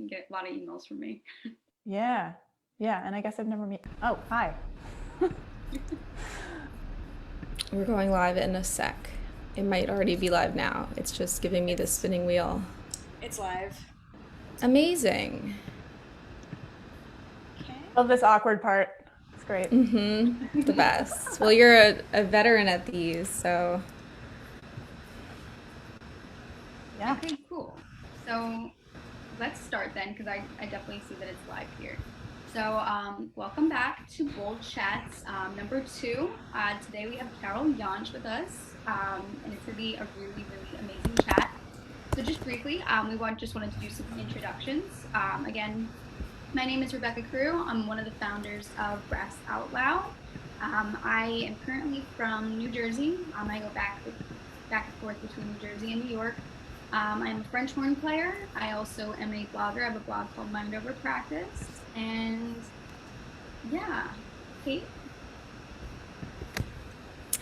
You get a lot of emails from me. Yeah. Yeah. And I guess I've never met. Oh, hi. We're going live in a sec. It might already be live now. It's just giving me the spinning wheel. It's live. Amazing. Okay. Love this awkward part. It's great. The best. Well, you're a veteran at these, so. Yeah. Okay, cool. So let's start then, because I definitely see that it's live here. So welcome back to Bold Chats number 2. Today we have Carol Jantsch with us, and it's going to be a really, really amazing chat. So just briefly, we just wanted to do some introductions. Again, my name is Rebecca Crew. I'm one of the founders of Brass Out Loud. I am currently from New Jersey. I go back and forth between New Jersey and New York. I'm a French horn player. I also am a blogger. I have a blog called Mind Over Practice. And yeah, Kate?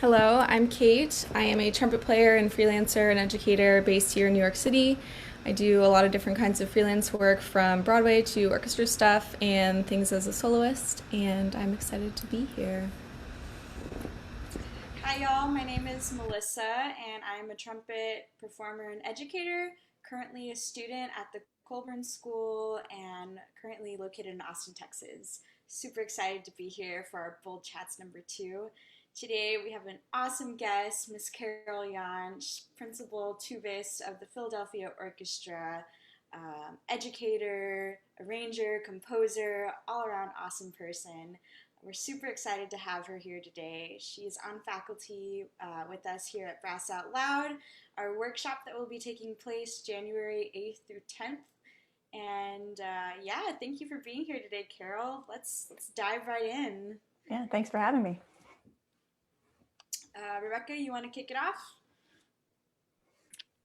Hello, I'm Kate. I am a trumpet player and freelancer and educator based here in New York City. I do a lot of different kinds of freelance work from Broadway to orchestra stuff and things as a soloist, and I'm excited to be here. Hi y'all, my name is Melissa and I'm a trumpet performer and educator, currently a student at the Colburn School and currently located in Austin, Texas. Super excited to be here for our Bold Chats number 2. Today we have an awesome guest, Miss Carol Jantsch, principal tubist of the Philadelphia Orchestra, educator, arranger, composer, all-around awesome person. We're super excited to have her here today. She's on faculty with us here at Brass Out Loud, our workshop that will be taking place January 8th through 10th. And yeah, thank you for being here today, Carol. Let's dive right in. Yeah. Thanks for having me. Rebecca, you want to kick it off?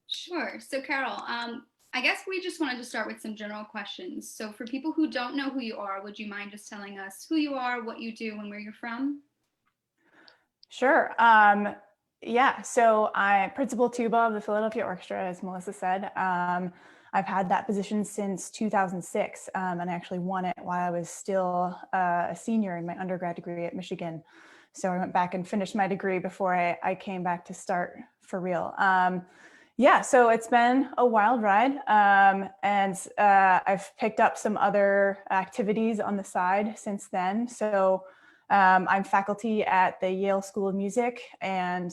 Sure. So Carol, I guess we just wanted to start with some general questions. So for people who don't know who you are, would you mind just telling us who you are, what you do, and where you're from? Sure. Yeah. So I'm principal tuba of the Philadelphia Orchestra, as Melissa said. I've had that position since 2006, and I actually won it while I was still a senior in my undergrad degree at Michigan. So I went back and finished my degree before I came back to start for real. Yeah, so it's been a wild ride, and I've picked up some other activities on the side since then. So I'm faculty at the Yale School of Music and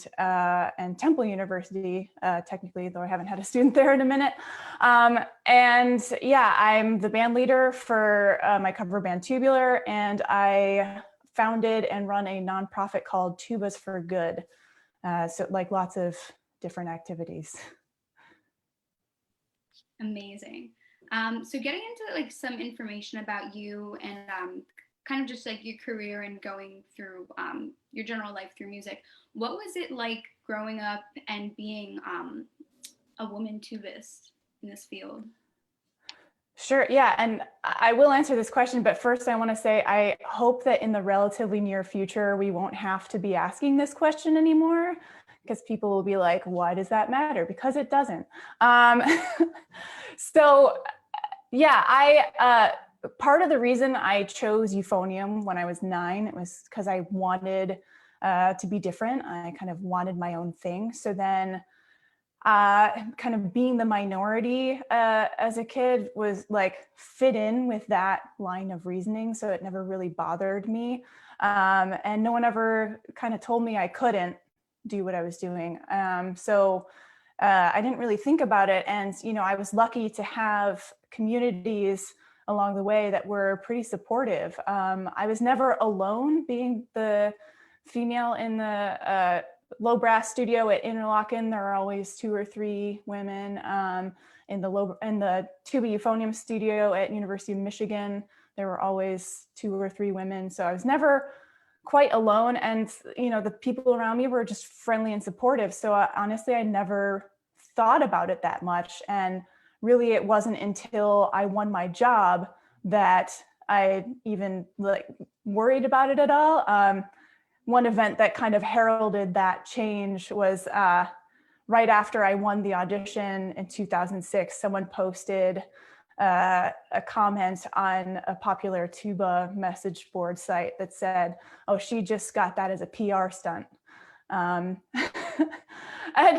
Temple University, technically, though I haven't had a student there in a minute. And yeah, I'm the band leader for my cover band Tubular, and I founded and run a nonprofit called Tubas for Good. So like lots of different activities. Amazing. So getting into like some information about you and kind of just like your career and going through your general life through music, what was it like growing up and being a woman tubist in this field? Sure. Yeah. And I will answer this question, but first I want to say, I hope that in the relatively near future, we won't have to be asking this question anymore, because people will be like, why does that matter? Because it doesn't. So yeah, part of the reason I chose euphonium when I was 9, it was because I wanted to be different. I kind of wanted my own thing. So then kind of being the minority as a kid was like fit in with that line of reasoning. So it never really bothered me. And no one ever kind of told me I couldn't do what I was doing. So I didn't really think about it. And, you know, I was lucky to have communities along the way that were pretty supportive. I was never alone being the female in the low brass studio at Interlochen. There are always 2 or 3 women. In the tuba euphonium studio at University of Michigan, there were always 2 or 3 women. So I was never quite alone, and you know, the people around me were just friendly and supportive. So honestly, I never thought about it that much, and really it wasn't until I won my job that I even like worried about it at all. One event that kind of heralded that change was right after I won the audition in 2006, someone posted a comment on a popular tuba message board site that said, "Oh, she just got that as a PR stunt." And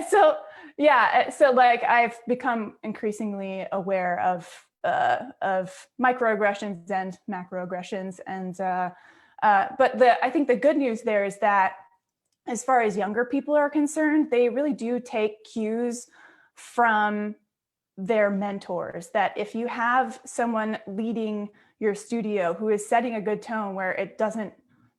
so, yeah, so like I've become increasingly aware of microaggressions and macroaggressions, and but I think the good news there is that as far as younger people are concerned, they really do take cues from their mentors. That if you have someone leading your studio who is setting a good tone where it doesn't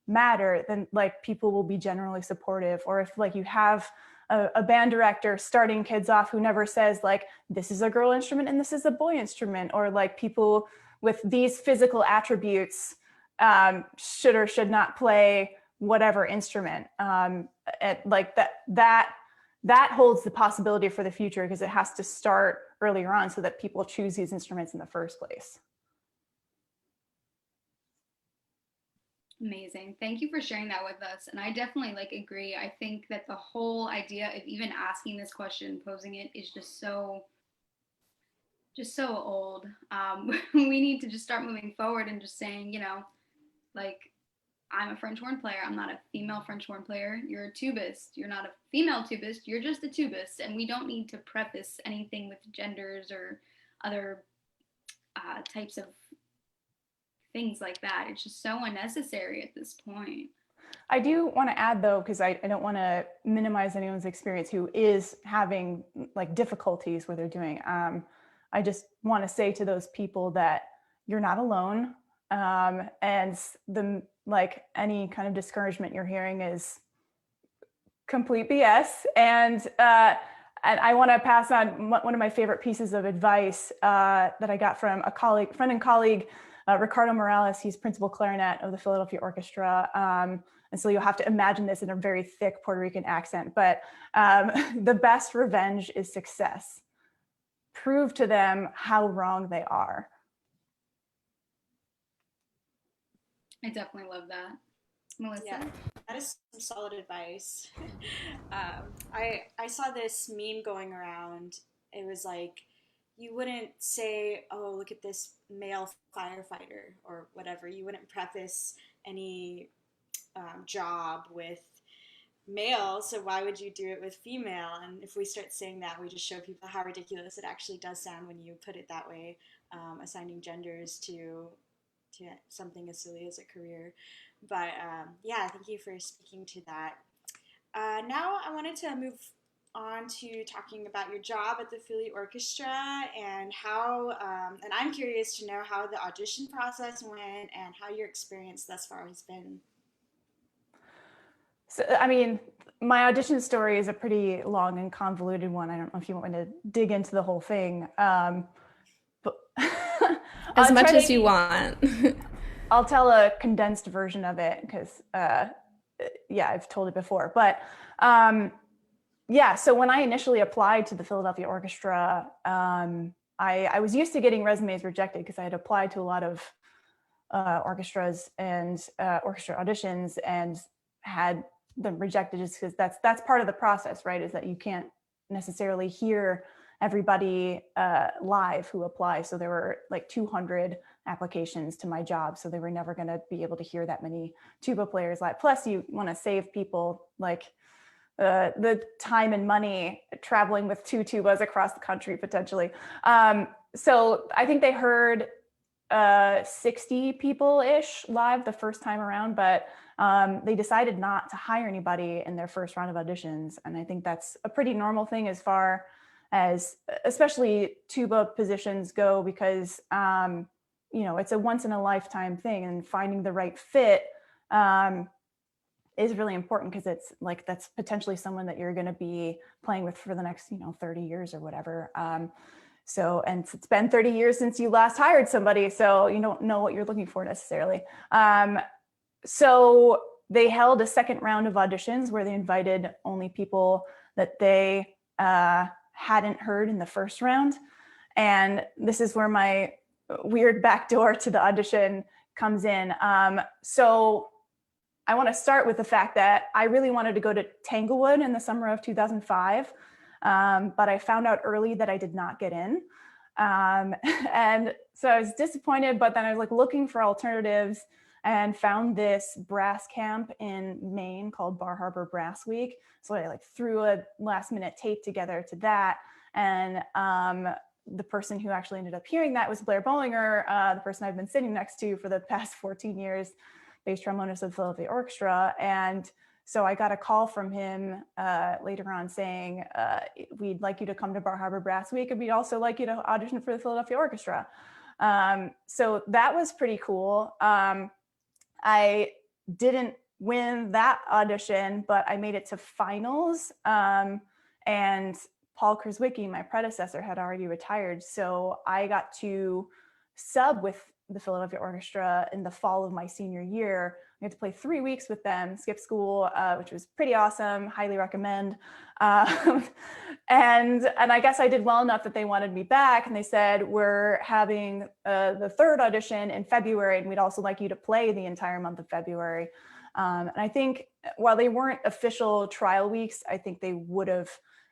matter, then like people will be generally supportive. Or if like you have a band director starting kids off who never says like, this is a girl instrument and this is a boy instrument, or like people with these physical attributes should or should not play whatever instrument, like that holds the possibility for the future, because it has to start earlier on so that people choose these instruments in the first place. Amazing. Thank you for sharing that with us. And I definitely like agree. I think that the whole idea of even asking this question, posing it, is just so old. We need to just start moving forward and just saying, you know, like, I'm a French horn player. I'm not a female French horn player. You're a tubist. You're not a female tubist. You're just a tubist. And we don't need to preface anything with genders or other types of things like that. It's just so unnecessary at this point. I do want to add though, because I don't want to minimize anyone's experience who is having like difficulties where they're doing. I just want to say to those people that you're not alone. And the like any kind of discouragement you're hearing is complete BS. And I want to pass on one of my favorite pieces of advice that I got from a friend and colleague, Ricardo Morales. He's principal clarinet of the Philadelphia Orchestra. And so you'll have to imagine this in a very thick Puerto Rican accent, but the best revenge is success. Prove to them how wrong they are. I definitely love that. Melissa? Yeah, that is some solid advice. I saw this meme going around. It was like, you wouldn't say, oh, look at this male firefighter or whatever. You wouldn't preface any job with male, so why would you do it with female? And if we start saying that, we just show people how ridiculous it actually does sound when you put it that way, assigning genders to something as silly as a career. But yeah, thank you for speaking to that. Now I wanted to move on to talking about your job at the Philly Orchestra and how, and I'm curious to know how the audition process went and how your experience thus far has been. So, I mean, my audition story is a pretty long and convoluted one. I don't know if you want me to dig into the whole thing. But as much as you want. I'll tell a condensed version of it because, yeah, I've told it before. But yeah, so when I initially applied to the Philadelphia Orchestra, I was used to getting resumes rejected because I had applied to a lot of orchestras and orchestra auditions and had them rejected just because that's part of the process, right? Is that you can't necessarily hear everybody live who applies. So there were like 200 applications to my job. So they were never going to be able to hear that many tuba players live. Plus you want to save people like the time and money traveling with 2 tubas across the country potentially. So I think they heard 60 people-ish live the first time around, but they decided not to hire anybody in their first round of auditions. And I think that's a pretty normal thing as far as especially tuba positions go, because you know, it's a once in a lifetime thing, and finding the right fit is really important, because it's like that's potentially someone that you're going to be playing with for the next, you know, 30 years or whatever. So, and it's been 30 years since you last hired somebody, so you don't know what you're looking for necessarily. So they held a second round of auditions where they invited only people that they hadn't heard in the first round. And this is where my weird backdoor to the audition comes in. So I want to start with the fact that I really wanted to go to Tanglewood in the summer of 2005. But I found out early that I did not get in. And so I was disappointed, but then I was like looking for alternatives and found this brass camp in Maine called Bar Harbor Brass Week. So I like threw a last minute tape together to that. And the person who actually ended up hearing that was Blair Bollinger, the person I've been sitting next to for the past 14 years, bass trombonist of the Philadelphia Orchestra. And so I got a call from him later on saying, we'd like you to come to Bar Harbor Brass Week, and we'd also like you to audition for the Philadelphia Orchestra. So that was pretty cool. I didn't win that audition, but I made it to finals. And Paul Kraswicki, my predecessor, had already retired. So I got to sub with the Philadelphia Orchestra in the fall of my senior year. I had to play 3 weeks with them, skip school, which was pretty awesome. Highly recommend. And I guess I did well enough that they wanted me back, and they said, we're having the third audition in February, and we'd also like you to play the entire month of February. And I think while they weren't official trial weeks, I think they would have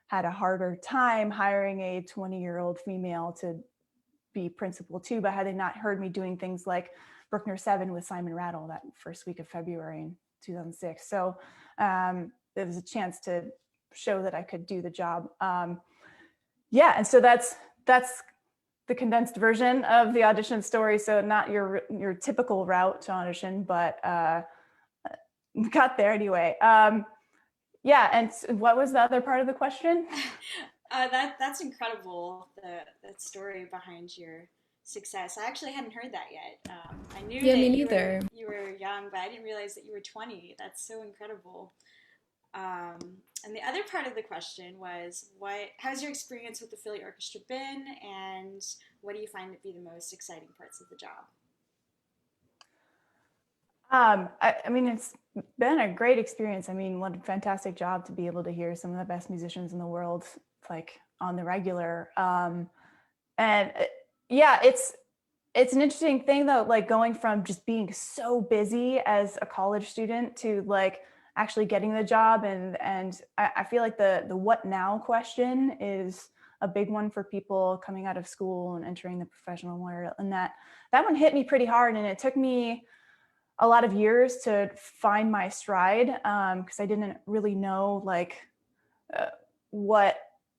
had a harder time hiring a 20-year-old female to be principal tuba had they not heard me doing things like Bruckner 7 with Simon Rattle that first week of February in 2006. So there was a chance to show that I could do the job. Yeah, and so that's the condensed version of the audition story. So not your typical route to audition, but got there anyway. Yeah, and what was the other part of the question? That's incredible. That story behind your success. I actually hadn't heard that yet. I knew Yeah, that me neither. You were young, but I didn't realize that you were 20. That's so incredible. And the other part of the question was, how's your experience with the Philly Orchestra been, and what do you find to be the most exciting parts of the job? I mean, it's been a great experience. I mean, what a fantastic job to be able to hear some of the best musicians in the world, like on the regular. And yeah, it's an interesting thing though, like going from just being so busy as a college student to like actually getting the job. And I feel like the what now question is a big one for people coming out of school and entering the professional world. And that one hit me pretty hard. And it took me a lot of years to find my stride, because I didn't really know like what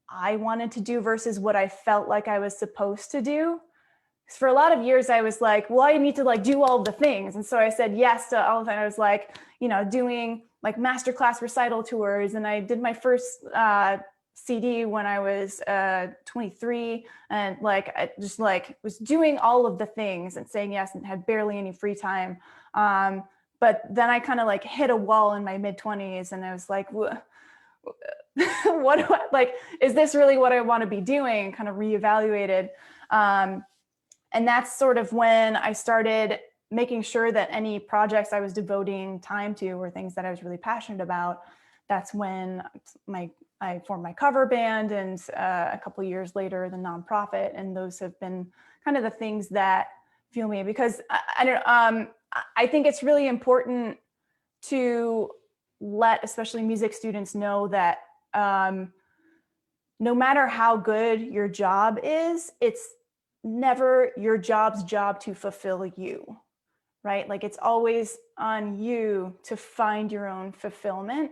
I wanted to do versus what I felt like I was supposed to do. Because for a lot of years I was like, well, I need to like do all the things. And so I said yes to all of that. I was like, doing like masterclass recital tours. And I did my first CD when I was 23, and like I just like was doing all of the things and saying yes and had barely any free time. But then I kind of like hit a wall in my mid-20s, and I was like, what do I like? Is this really what I want to be doing? Kind of reevaluated. And that's sort of when I started making sure that any projects I was devoting time to were things that I was really passionate about. That's when I formed my cover band, and a couple of years later, the nonprofit. And those have been kind of the things that fuel me, because I think it's really important to let especially music students know that no matter how good your job is, it's never your job's job to fulfill you, right? Like it's always on you to find your own fulfillment.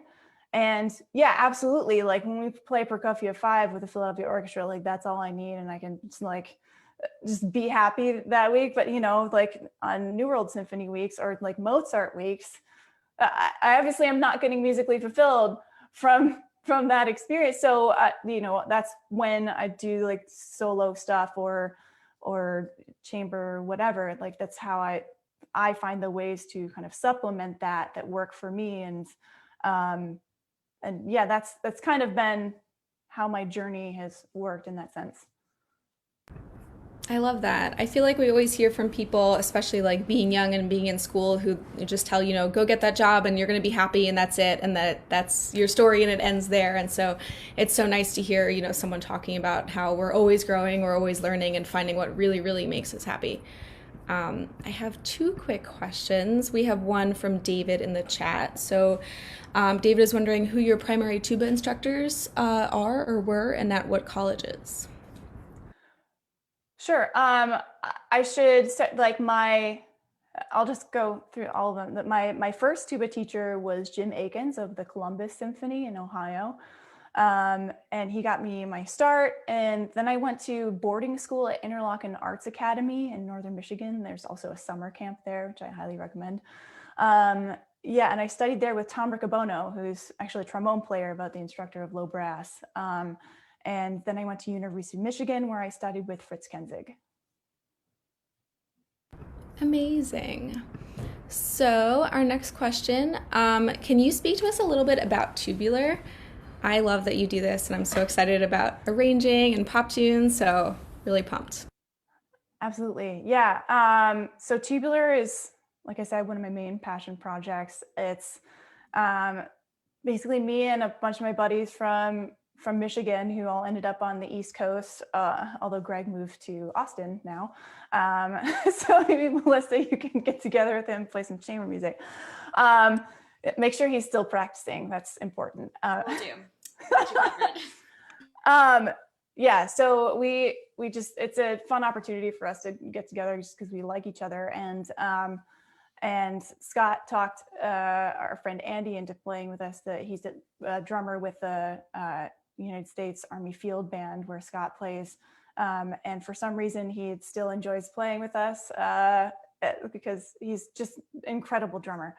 And yeah, absolutely. Like when we play Prokofiev 5 with the Philadelphia Orchestra, like that's all I need. And I can just be happy that week. But like on New World Symphony weeks or like Mozart weeks, I obviously am not getting musically fulfilled from that experience. So, that's when I do like solo stuff or chamber or whatever. Like that's how I find the ways to kind of supplement that work for me. And yeah, that's kind of been how my journey has worked in that sense. I love that. I feel like we always hear from people, especially like being young and being in school, who just tell, go get that job and you're going to be happy and that's it. And that's your story and it ends there. And so it's so nice to hear, someone talking about how we're always growing, we're always learning and finding what really, really makes us happy. I have 2 quick questions. We have one from David in the chat. So David is wondering who your primary tuba instructors are or were and at what colleges. Sure. I should set like I'll just go through all of them. My first tuba teacher was Jim Akins of the Columbus Symphony in Ohio. And he got me my start. And then I went to boarding school at Interlochen Arts Academy in Northern Michigan. There's also a summer camp there, which I highly recommend. Yeah, and I studied there with Tom Riccobono, who's actually a trombone player, but the instructor of low brass. And then I went to University of Michigan, where I studied with Fritz Kenzig. Amazing. So our next question, can you speak to us a little bit about Tubular? I love that you do this, and I'm so excited about arranging and pop tunes, so really pumped. Absolutely. Yeah. So Tubular is, like I said, one of my main passion projects. It's basically me and a bunch of my buddies from Michigan who all ended up on the East Coast, although Greg moved to Austin now. So maybe Melissa, you can get together with him, play some chamber music. Make sure he's still practicing. That's important. Will do. Yeah, so we just, it's a fun opportunity for us to get together just because we like each other. And Scott talked our friend Andy into playing with us. That he's a drummer with the United States Army Field Band where Scott plays. And for some reason, he still enjoys playing with us because he's just an incredible drummer.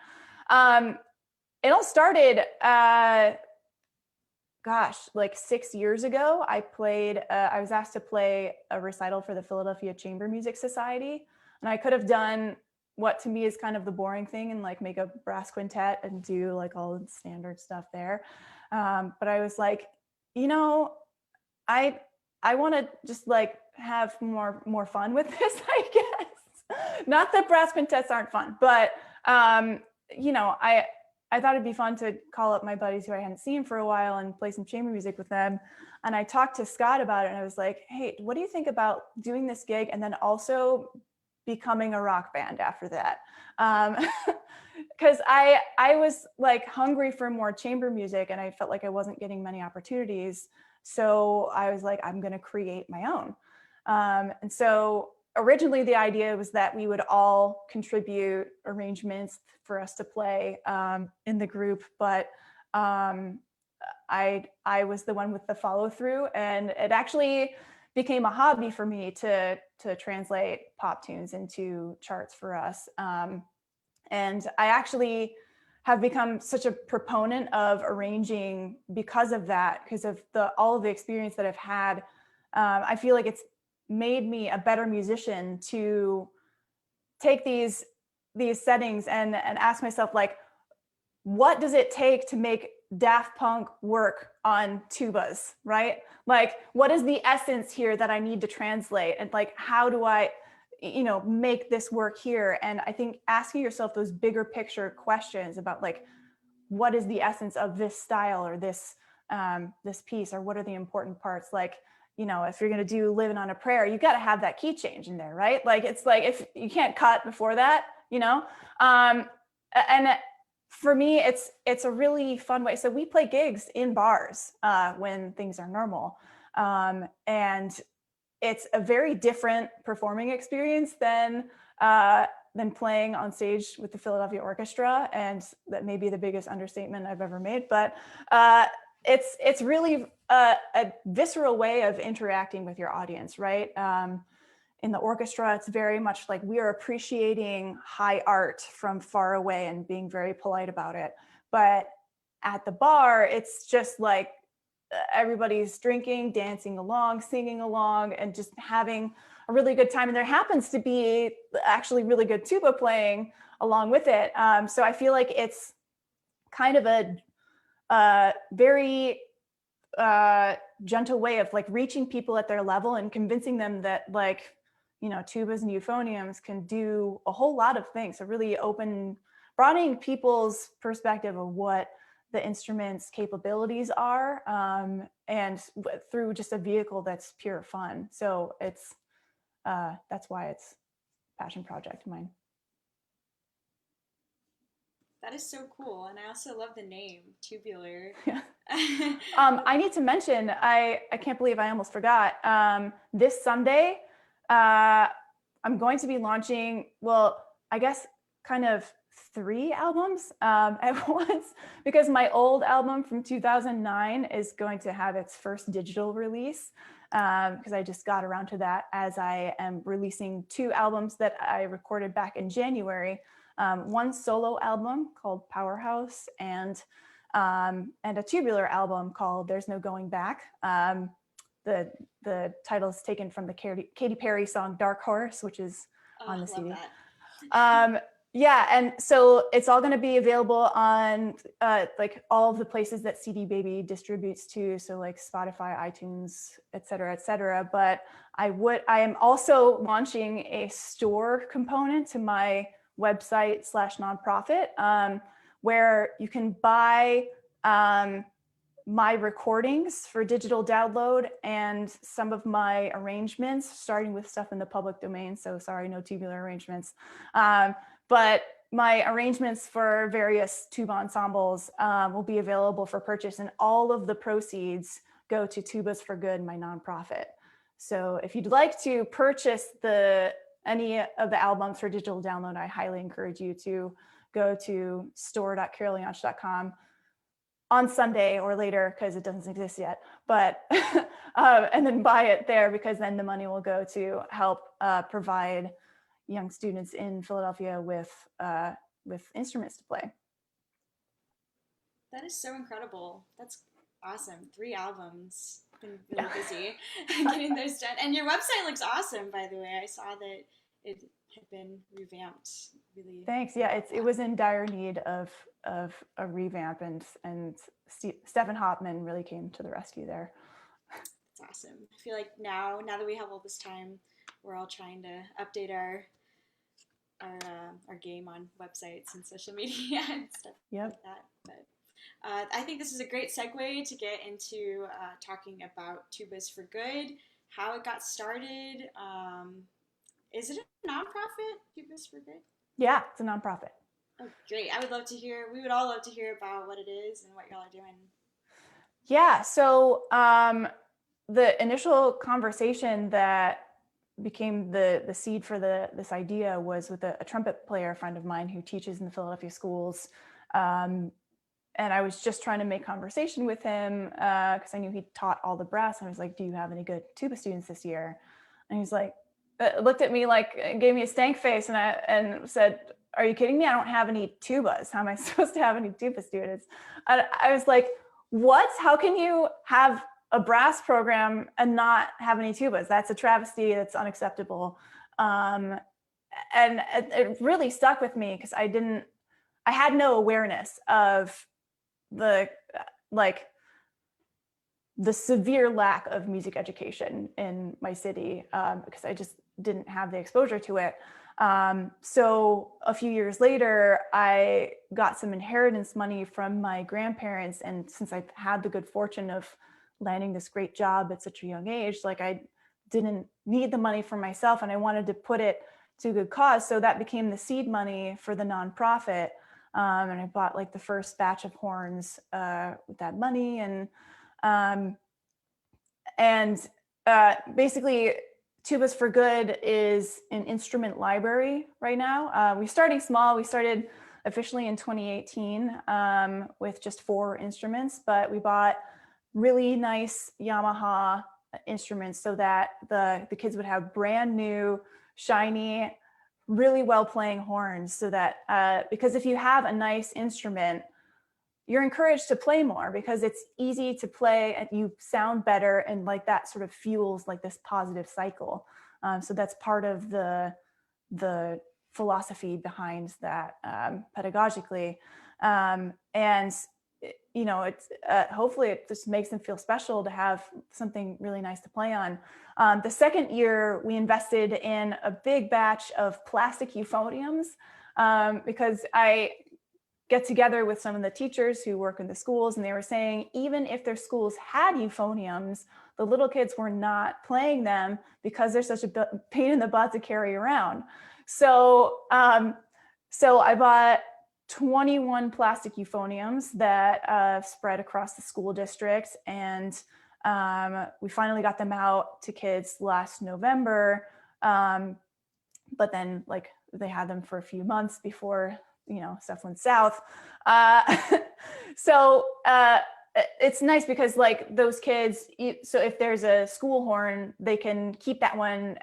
It all started, like 6 years ago. I was asked to play a recital for the Philadelphia Chamber Music Society. And I could have done what to me is kind of the boring thing and like make a brass quintet and do like all the standard stuff there. But I was like, I want to just like have more fun with this, I guess. Not that brass quintets aren't fun, but I thought it'd be fun to call up my buddies who I hadn't seen for a while and play some chamber music with them. And I talked to Scott about it, and I was like, hey, what do you think about doing this gig and then also becoming a rock band after that? Because I was like hungry for more chamber music, and I felt like I wasn't getting many opportunities. So I was like, I'm going to create my own. And so originally the idea was that we would all contribute arrangements for us to play in the group, but I was the one with the follow through, and it actually became a hobby for me to translate pop tunes into charts for us. And I actually have become such a proponent of arranging because of that, because of all of the experience that I've had. I feel like it's made me a better musician to take these settings and ask myself, like, what does it take to make Daft Punk work on tubas, right? Like, what is the essence here that I need to translate? And like, how do I, make this work here? And I think asking yourself those bigger picture questions about like, what is the essence of this style or this piece, or what are the important parts? Like, if you're going to do Living on a Prayer, you got to have that key change in there, right? Like, it's like, if you can't cut before that, and for me, it's a really fun way. So we play gigs in bars when things are normal. And it's a very different performing experience than playing on stage with the Philadelphia Orchestra. And that may be the biggest understatement I've ever made, but it's really a visceral way of interacting with your audience, right? In the orchestra, it's very much like we are appreciating high art from far away and being very polite about it. But at the bar, it's just like everybody's drinking, dancing along, singing along, and just having a really good time. And there happens to be actually really good tuba playing along with it. So I feel like it's kind of a very gentle way of like reaching people at their level and convincing them that like, tubas and euphoniums can do a whole lot of things. So really broadening people's perspective of what the instrument's capabilities are, and through just a vehicle that's pure fun. So that's why it's a passion project of mine. That is so cool. And I also love the name, Tubular. Yeah. I need to mention, I can't believe I almost forgot. This Sunday, I'm going to be launching, well, I guess kind of 3 albums at once, because my old album from 2009 is going to have its first digital release, because I just got around to that, as I am releasing 2 albums that I recorded back in January. One solo album called Powerhouse, and a tubular album called There's No Going Back. The title is taken from the Katy Perry song Dark Horse, which is on the CD. Yeah, and so it's all going to be available on like all of the places that CD Baby distributes to, so like Spotify, iTunes, et cetera. But I am also launching a store component to my website / nonprofit, where you can buy my recordings for digital download and some of my arrangements, starting with stuff in the public domain. So sorry, no tubular arrangements. But my arrangements for various tube ensembles will be available for purchase, and all of the proceeds go to Tubas for Good, my nonprofit. So if you'd like to purchase any of the albums for digital download, I highly encourage you to go to store.caroljantsch.com on Sunday or later, because it doesn't exist yet, but and then buy it there, because then the money will go to help provide young students in Philadelphia with instruments to play. That is so incredible. That's awesome. 3 albums. Been really busy getting those done. And your website looks awesome, by the way. I saw that it had been revamped. Really. Thanks. Yeah, it was in dire need of a revamp, and Stephen Hopman really came to the rescue there. That's awesome. I feel like now that we have all this time, we're all trying to update our game on websites and social media and stuff like that. But I think this is a great segue to get into talking about Tubas for Good, how it got started. Is it a nonprofit, Tubas for Good? Yeah, it's a nonprofit. Oh, great. We would all love to hear about what it is and what y'all are doing. Yeah, so the initial conversation that became the seed for this idea was with a trumpet player friend of mine who teaches in the Philadelphia schools. And I was just trying to make conversation with him because I knew he taught all the brass. And I was like, do you have any good tuba students this year? And he's like, looked at me like, gave me a stank face, and said, are you kidding me? I don't have any tubas. How am I supposed to have any tuba students? And I was like, what? How can you have a brass program and not have any tubas? That's a travesty. That's unacceptable. And it really stuck with me, because I had no awareness of the severe lack of music education in my city, because I just didn't have the exposure to it. So a few years later, I got some inheritance money from my grandparents. And since I had the good fortune of landing this great job at such a young age, like I didn't need the money for myself, and I wanted to put it to a good cause. So that became the seed money for the nonprofit. And I bought like the first batch of horns with that money. And basically, Tubas for Good is an instrument library right now. We're starting small. We started officially in 2018 with just 4 instruments, but we bought really nice Yamaha instruments so that the kids would have brand new, shiny, really well playing horns, so that because if you have a nice instrument, you're encouraged to play more, because it's easy to play and you sound better, and like that sort of fuels like this positive cycle. So that's part of the philosophy behind that pedagogically. And you know, it's hopefully it just makes them feel special to have something really nice to play on. The second year, we invested in a big batch of plastic euphoniums, because I get together with some of the teachers who work in the schools, and they were saying even if their schools had euphoniums, the little kids were not playing them because they're such a pain in the butt to carry around. So I bought 21 plastic euphoniums that spread across the school district, and we finally got them out to kids last November. But then like they had them for a few months before, stuff went south. So it's nice because like those kids, so if there's a school horn, they can keep that one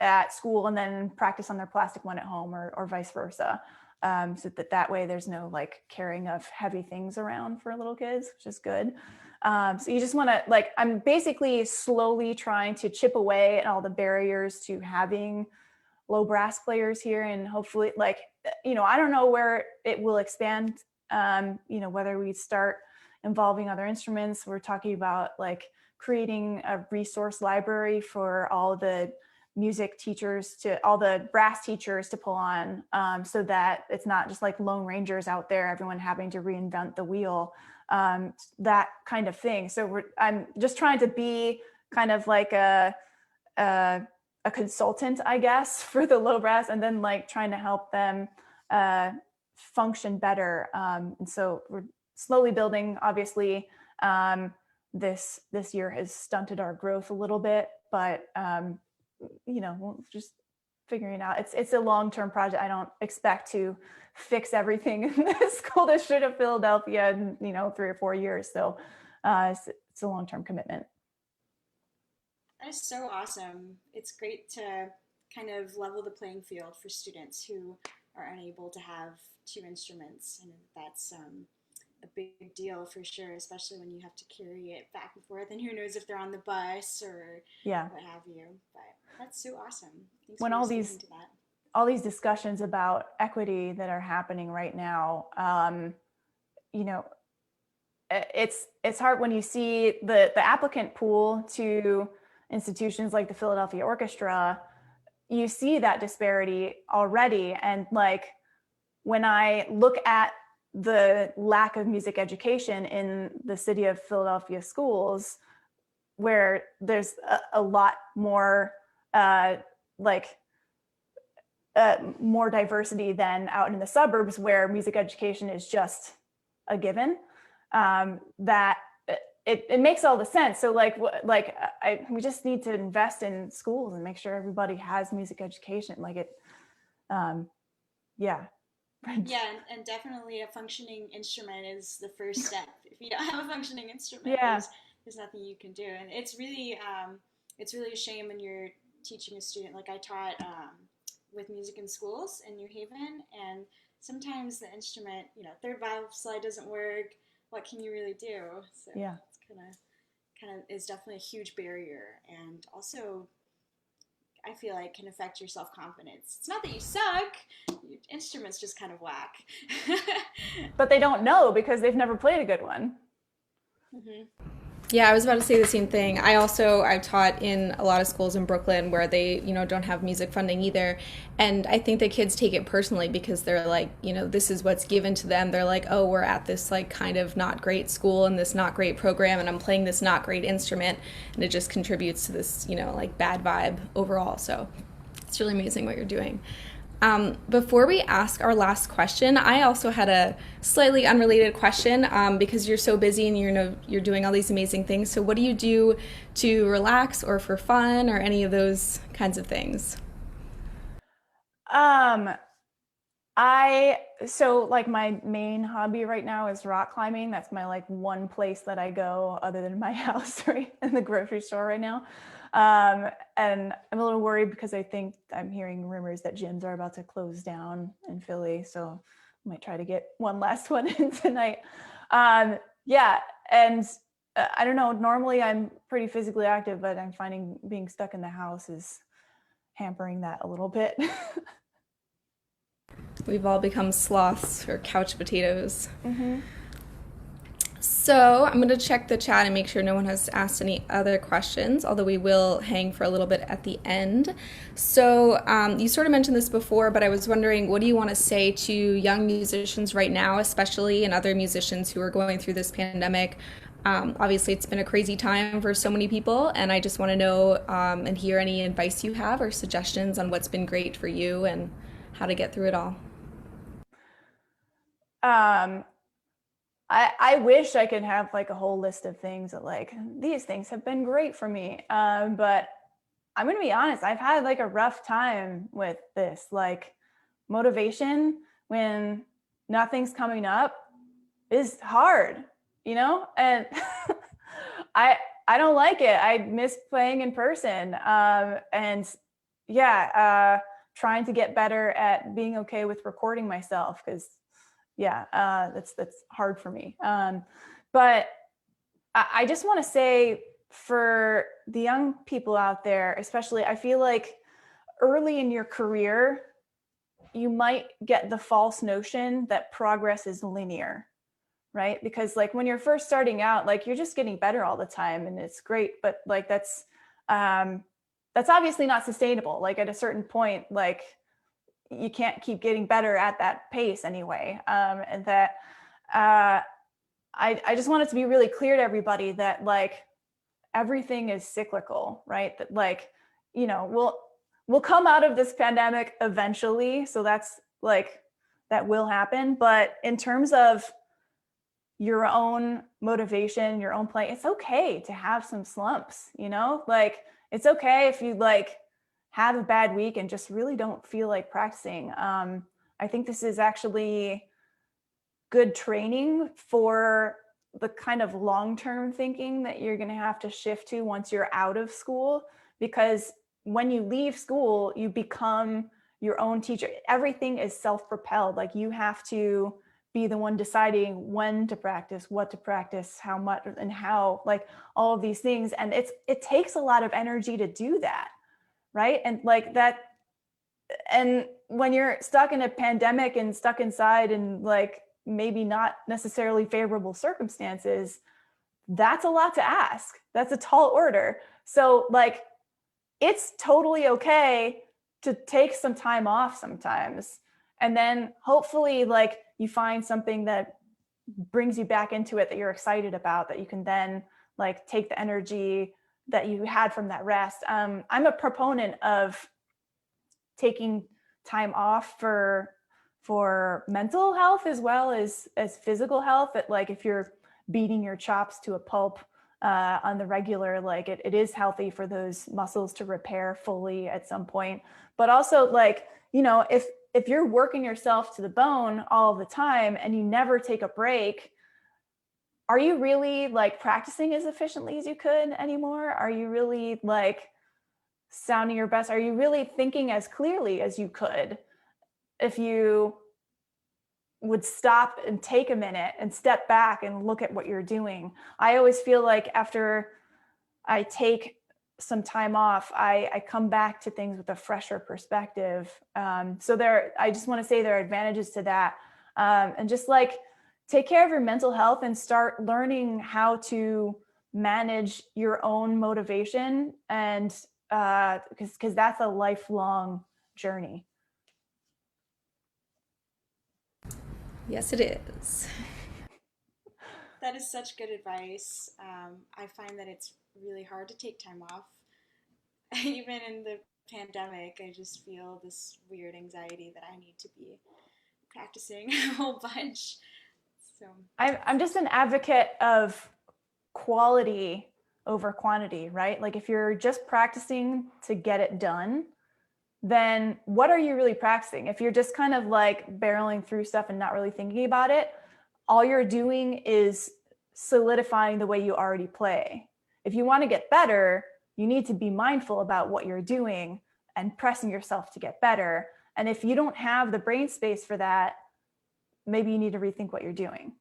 at school and then practice on their plastic one at home, or vice versa. So that way there's no like carrying of heavy things around for little kids, which is good. So you just want to like, I'm basically slowly trying to chip away at all the barriers to having low brass players here, and hopefully like, I don't know where it will expand, whether we start involving other instruments. We're talking about like creating a resource library for all the music teachers, to all the brass teachers to pull on, so that it's not just like lone rangers out there, everyone having to reinvent the wheel, that kind of thing. So I'm just trying to be kind of like a consultant, I guess, for the low brass, and then like trying to help them function better. And so we're slowly building. Obviously, this year has stunted our growth a little bit, but we're just figuring it out. It's a long-term project. I don't expect to fix everything in the school district of Philadelphia in 3 or 4 years. So it's a long-term commitment. That is so awesome. It's great to kind of level the playing field for students who are unable to have 2 instruments. And that's a big deal for sure, especially when you have to carry it back and forth, and who knows if they're on the bus or what have you. But that's so awesome. Thanks when for all listening to that. all these discussions about equity that are happening right now, it's hard when you see the applicant pool to institutions like the Philadelphia Orchestra. You see that disparity already, and like when I look at the lack of music education in the city of Philadelphia schools, where there's a lot more more diversity than out in the suburbs, where music education is just a given, that it makes all the sense. So we just need to invest in schools and make sure everybody has music education. Like it, yeah. Yeah, and definitely a functioning instrument is the first step. If you don't have a functioning instrument, there's nothing you can do. And it's really a shame when you're teaching a student. Like I taught with music in schools in New Haven, and sometimes the instrument, third valve slide doesn't work. What can you really do? So it's kind of is definitely a huge barrier, and also I feel like can affect your self-confidence. It's not that you suck, your instrument's just kind of whack. But they don't know because they've never played a good one. Mm-hmm. Yeah, I was about to say the same thing. I've taught in a lot of schools in Brooklyn where they, don't have music funding either. And I think the kids take it personally because they're like, this is what's given to them. They're like, oh, we're at this like kind of not great school and this not great program, and I'm playing this not great instrument, and it just contributes to this, like bad vibe overall. So it's really amazing what you're doing. Before we ask our last question, I also had a slightly unrelated question, because you're so busy and you're doing all these amazing things. So what do you do to relax or for fun or any of those kinds of things? So my main hobby right now is rock climbing. That's my like one place that I go other than my house right in the grocery store right now. And I'm a little worried because I think I'm hearing rumors that gyms are about to close down in Philly. So I might try to get one last one in tonight. And I don't know, normally I'm pretty physically active, but I'm finding being stuck in the house is hampering that a little bit. We've all become sloths or couch potatoes. Mm-hmm. So I'm going to check the chat and make sure no one has asked any other questions, although we will hang for a little bit at the end. So you sort of mentioned this before, but I was wondering, what do you want to say to young musicians right now, especially, and other musicians who are going through this pandemic? Obviously, it's been a crazy time for so many people, and I just want to know and hear any advice you have or suggestions on what's been great for you and how to get through it all. I wish I could have like a whole list of things that like these things have been great for me, but I'm going to be honest, I've had like a rough time with this, like motivation when nothing's coming up is hard, you know? And I I don't like it. I miss playing in person. And yeah, trying to get better at being okay with recording myself because yeah, that's hard for me. But I just want to say for the young people out there, especially, I feel like early in your career, you might get the false notion that progress is linear, right? Because like when you're first starting out, like you're just getting better all the time and it's great, but like that's obviously not sustainable. Like at a certain point, like you can't keep getting better at that pace anyway. And that uh, I just want it to be really clear to everybody that like everything is cyclical, right? That like, you know, we'll come out of this pandemic eventually. So that's like that will happen. But in terms of your own motivation, your own play, it's okay to have some slumps, you know? Like it's okay if you like have a bad week and just really don't feel like practicing. I think this is actually good training for the kind of long-term thinking that you're going to have to shift to once you're out of school, because when you leave school, you become your own teacher. Everything is self-propelled. Like you have to be the one deciding when to practice, what to practice, how much and how, like all of these things. And it takes a lot of energy to do that, right? And like that, and when you're stuck in a pandemic and stuck inside and like maybe not necessarily favorable circumstances, that's a lot to ask. That's a tall order. So like it's totally okay to take some time off sometimes. And then hopefully like you find something that brings you back into it that you're excited about, that you can then like take the energy that you had from that rest. I'm a proponent of taking time off for mental health as well as physical health. That like if you're beating your chops to a pulp on the regular, like it is healthy for those muscles to repair fully at some point. But also like, you know, if you're working yourself to the bone all the time and you never take a break, are you really like practicing as efficiently as you could anymore? Are you really like sounding your best? Are you really thinking as clearly as you could if you would stop and take a minute and step back and look at what you're doing? I always feel like after I take some time off, I come back to things with a fresher perspective. So I just want to say there are advantages to that. And just like take care of your mental health and start learning how to manage your own motivation, and because that's a lifelong journey. Yes, it is. That is such good advice. I find that it's really hard to take time off. Even in the pandemic, I just feel this weird anxiety that I need to be practicing a whole bunch. So I'm just an advocate of quality over quantity, right? Like if you're just practicing to get it done, then what are you really practicing? If you're just kind of like barreling through stuff and not really thinking about it, all you're doing is solidifying the way you already play. If you want to get better, you need to be mindful about what you're doing and pressing yourself to get better. And if you don't have the brain space for that, maybe you need to rethink what you're doing.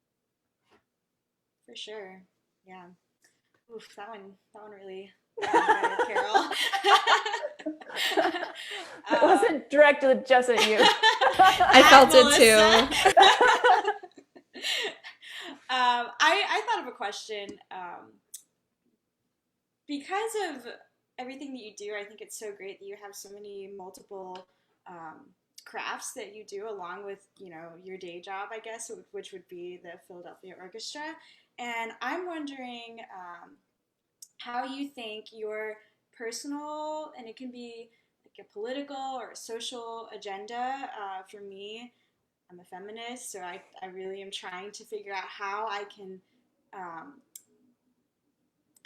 for sure, yeah. Oof, that one really better, Carol. It wasn't directed just at you. I felt it too. I thought of a question. Because of everything that you do, I think it's so great that you have so many multiple crafts that you do along with, you know, your day job, I guess, which would be the Philadelphia Orchestra. And I'm wondering how you think your personal, and it can be like a political or a social agenda. For me, I'm a feminist, so I really am trying to figure out how I can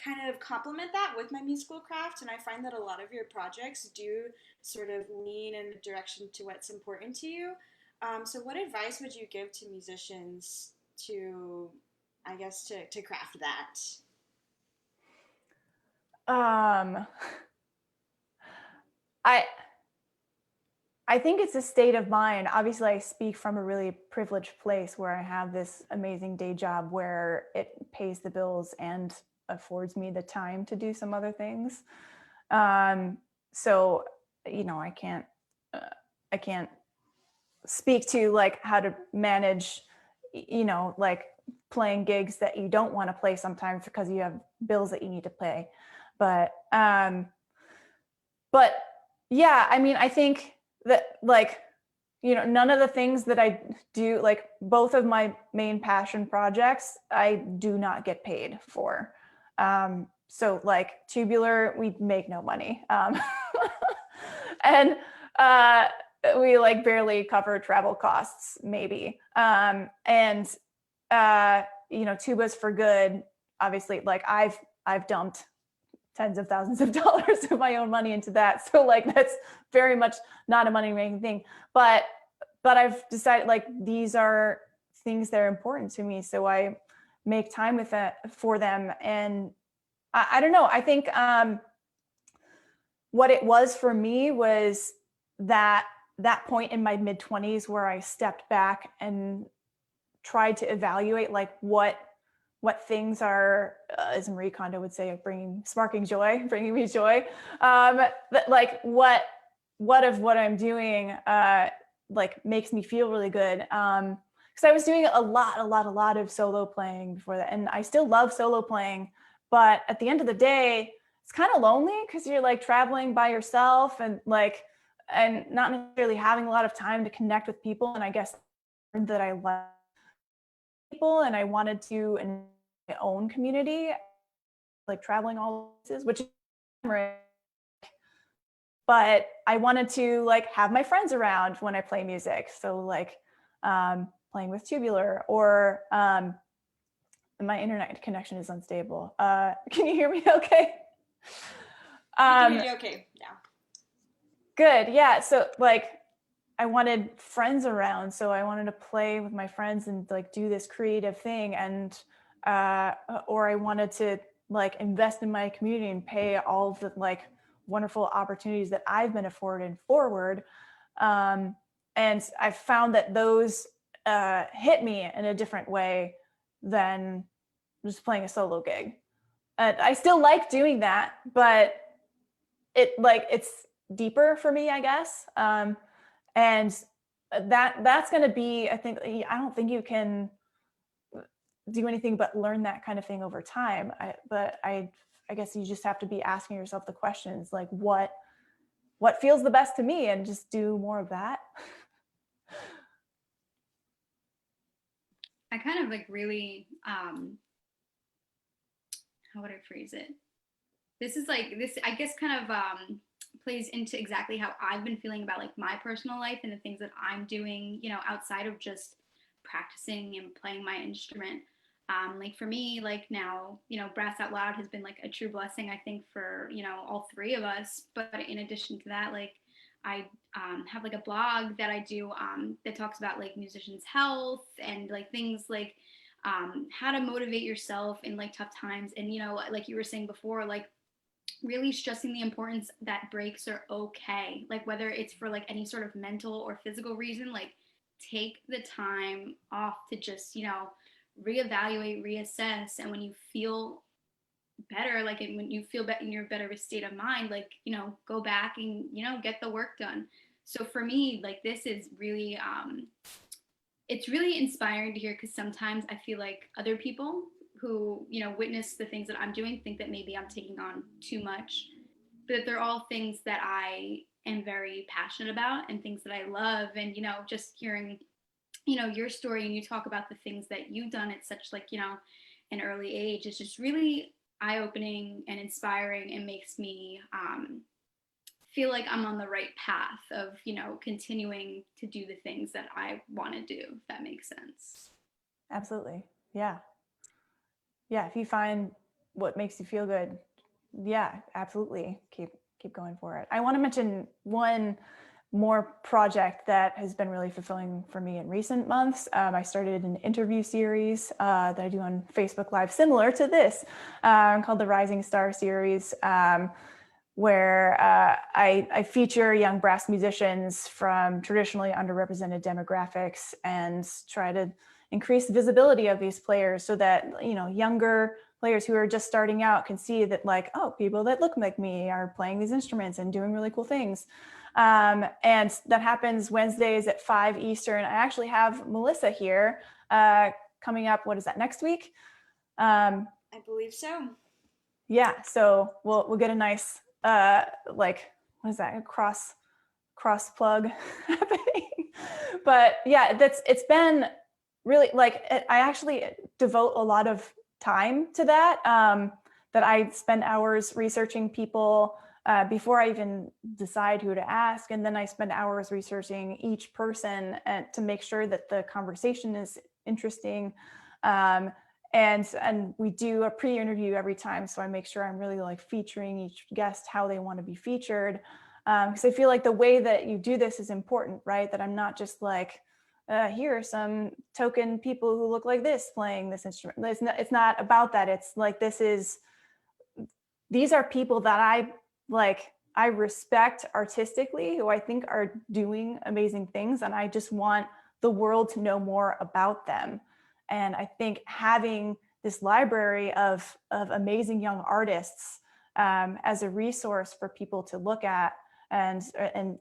kind of complement that with my musical craft, and I find that a lot of your projects do sort of lean in a direction to what's important to you. So what advice would you give to musicians to, I guess, to craft that? Um, I I think it's a state of mind. Obviously, I speak from a really privileged place where I have this amazing day job where it pays the bills and affords me the time to do some other things. Um, so, uh, I can't speak to like how to manage, like playing gigs that you don't want to play sometimes because you have bills that you need to pay. But, um, but yeah, I mean, I think that like, none of the things that I do, like both of my main passion projects, I do not get paid for. So like Tubular, we make no money. And we like barely cover travel costs, maybe. And Tubas for Good, obviously, like I've dumped tens of thousands of dollars of my own money into that. So like that's very much not a money making thing. But I've decided like these are things that are important to me. So I make time with that for them. And I don't know. I think what it was for me was that point in my mid 20s where I stepped back and tried to evaluate like what things are, as Marie Kondo would say, bringing me joy. Like what of what I'm doing like makes me feel really good. Because I was doing a lot of solo playing before that, and I still love solo playing. But at the end of the day, it's kind of lonely because you're like traveling by yourself and not necessarily having a lot of time to connect with people. And I guess that I love people and I wanted to in my own community, like traveling all places, which is but I wanted to like have my friends around when I play music. So like playing with Tubular or my internet connection is unstable. Can you hear me okay? I can hear you okay now. Good. Yeah. So like I wanted friends around. So I wanted to play with my friends and like do this creative thing. And or I wanted to like invest in my community and pay all of the like wonderful opportunities that I've been afforded forward. And I found that those hit me in a different way than just playing a solo gig. I still like doing that, but it's deeper for me, I guess. And that's going to be, I think, I don't think you can do anything but learn that kind of thing over time. But I guess you just have to be asking yourself the questions like what feels the best to me and just do more of that. I kind of like really, how would I phrase it? This is like this, I guess, kind of plays into exactly how I've been feeling about like my personal life and the things that I'm doing, outside of just practicing and playing my instrument. Like for me, like now, Brass Out Loud has been like a true blessing, I think, for, all three of us. But in addition to that, like I have like a blog that I do that talks about like musicians' health and like things like how to motivate yourself in like tough times. And, like you were saying before, like really stressing the importance that breaks are okay. Like whether it's for like any sort of mental or physical reason, like take the time off to just, reevaluate, reassess. And when you feel better, like when you feel better in your better state of mind, like, go back and, get the work done. So for me, like this is really, it's really inspiring to hear because sometimes I feel like other people who, witness the things that I'm doing think that maybe I'm taking on too much, but they're all things that I am very passionate about and things that I love. And, just hearing, your story and you talk about the things that you've done at such like, an early age is just really eye-opening and inspiring and makes me feel like I'm on the right path of, continuing to do the things that I want to do, if that makes sense. Absolutely. Yeah. Yeah. If you find what makes you feel good, yeah, absolutely. Keep going for it. I want to mention one more project that has been really fulfilling for me in recent months. I started an interview series that I do on Facebook Live, similar to this, called the Rising Star Series, where I feature young brass musicians from traditionally underrepresented demographics and try to increase the visibility of these players so that, you know, younger players who are just starting out can see that, like, oh, people that look like me are playing these instruments and doing really cool things. And that happens Wednesdays at 5 Eastern. I actually have Melissa here coming up. What is that, next week? I believe so. Yeah, so we'll get a nice like, what is that, cross plug happening. But yeah, it's been really, like, I actually devote a lot of time to that, that I spend hours researching people before I even decide who to ask. And then I spend hours researching each person to make sure that the conversation is interesting. And we do a pre-interview every time. So I make sure I'm really, like, featuring each guest how they want to be featured. Because I feel like the way that you do this is important, right? That I'm not just like, here are some token people who look like this playing this instrument. It's not about that. It's like, these are people that I respect artistically, who I think are doing amazing things. And I just want the world to know more about them. And I think having this library of amazing young artists as a resource for people to look at and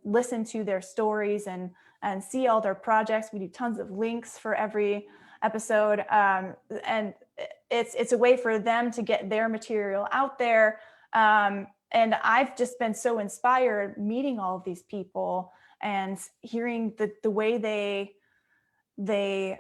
listen to their stories and see all their projects. We do tons of links for every episode. And it's a way for them to get their material out there. And I've just been so inspired meeting all of these people and hearing the way they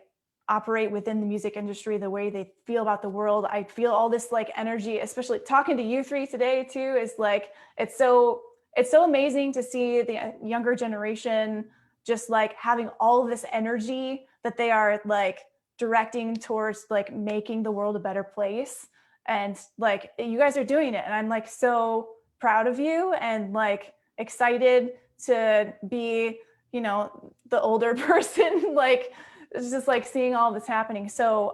operate within the music industry, the way they feel about the world. I feel all this, like, energy, especially talking to you three today too, is like, it's so amazing to see the younger generation just, like, having all of this energy that they are, like, directing towards, like, making the world a better place. And, like, you guys are doing it, and I'm, like, so proud of you and, like, excited to be, you know, the older person. Like, it's just, like, seeing all this happening. So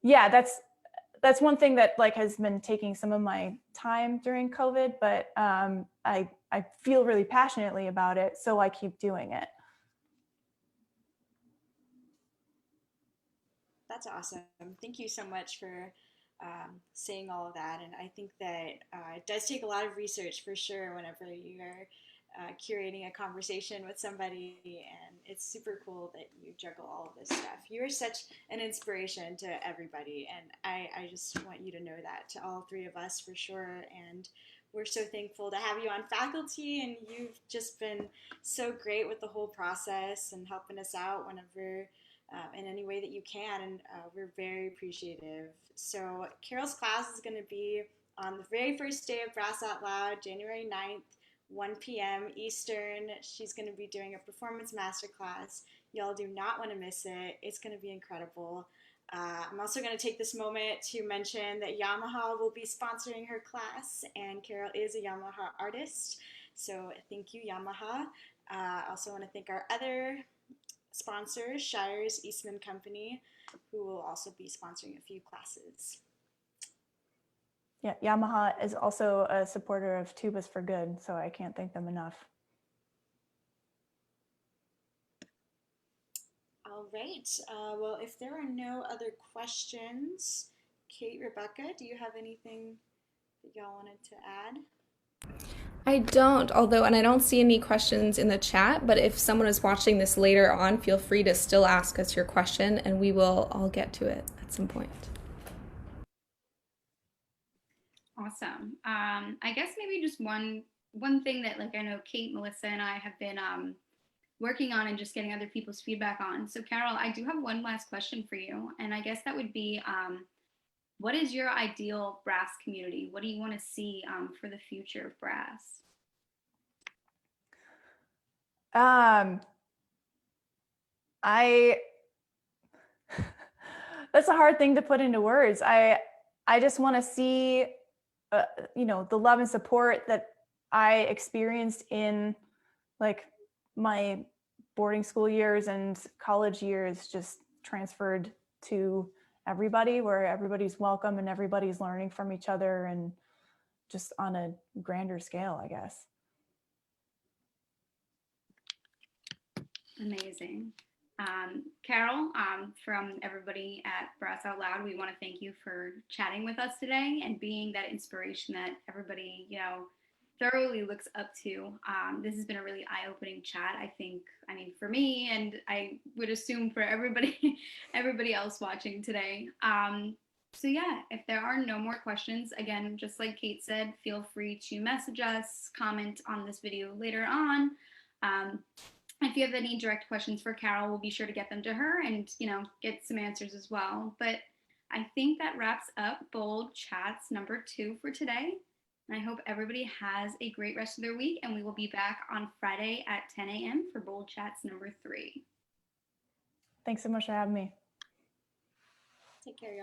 yeah, that's one thing that, like, has been taking some of my time during COVID, but I feel really passionately about it, so I keep doing it. That's awesome. Thank you so much for saying all of that. And I think that it does take a lot of research for sure whenever you're curating a conversation with somebody. And it's super cool that you juggle all of this stuff. You're such an inspiration to everybody. And I just want you to know that, to all three of us for sure. And we're so thankful to have you on faculty. And you've just been so great with the whole process and helping us out whenever in any way that you can, and we're very appreciative. So Carol's class is going to be on the very first day of Brass Out Loud, January 9th, 1 p.m. Eastern. She's going to be doing a performance masterclass. Y'all do not want to miss it. It's going to be incredible. I'm also going to take this moment to mention that Yamaha will be sponsoring her class, and Carol is a Yamaha artist. So thank you, Yamaha. I also want to thank our other sponsor, Shires Eastman Company, who will also be sponsoring a few classes. Yeah, Yamaha is also a supporter of Tubas for Good, so I can't thank them enough. All right. Well, if there are no other questions, Kate, Rebecca, do you have anything that y'all wanted to add? I don't, and I don't see any questions in the chat, but if someone is watching this later on, feel free to still ask us your question and we will all get to it at some point. Awesome. I guess maybe just one thing that, like, I know Kate, Melissa, and I have been working on and just getting other people's feedback on. So Carol, I do have one last question for you. And I guess that would be, what is your ideal brass community? What do you want to see for the future of brass? That's a hard thing to put into words. I just want to see, the love and support that I experienced in like my boarding school years and college years just transferred to everybody, where everybody's welcome and everybody's learning from each other, and just on a grander scale, I guess. Amazing. Carol, from everybody at Brass Out Loud, we want to thank you for chatting with us today and being that inspiration that everybody, thoroughly looks up to. This has been a really eye-opening chat, I think, for me, and I would assume for everybody, everybody else watching today. So yeah, if there are no more questions, again, just like Kate said, feel free to message us, comment on this video later on. If you have any direct questions for Carol, we'll be sure to get them to her and, get some answers as well. But I think that wraps up Bold Chats number 2 for today. And I hope everybody has a great rest of their week, and we will be back on Friday at 10 a.m. for Bold Chats number 3. Thanks so much for having me. Take care, y'all.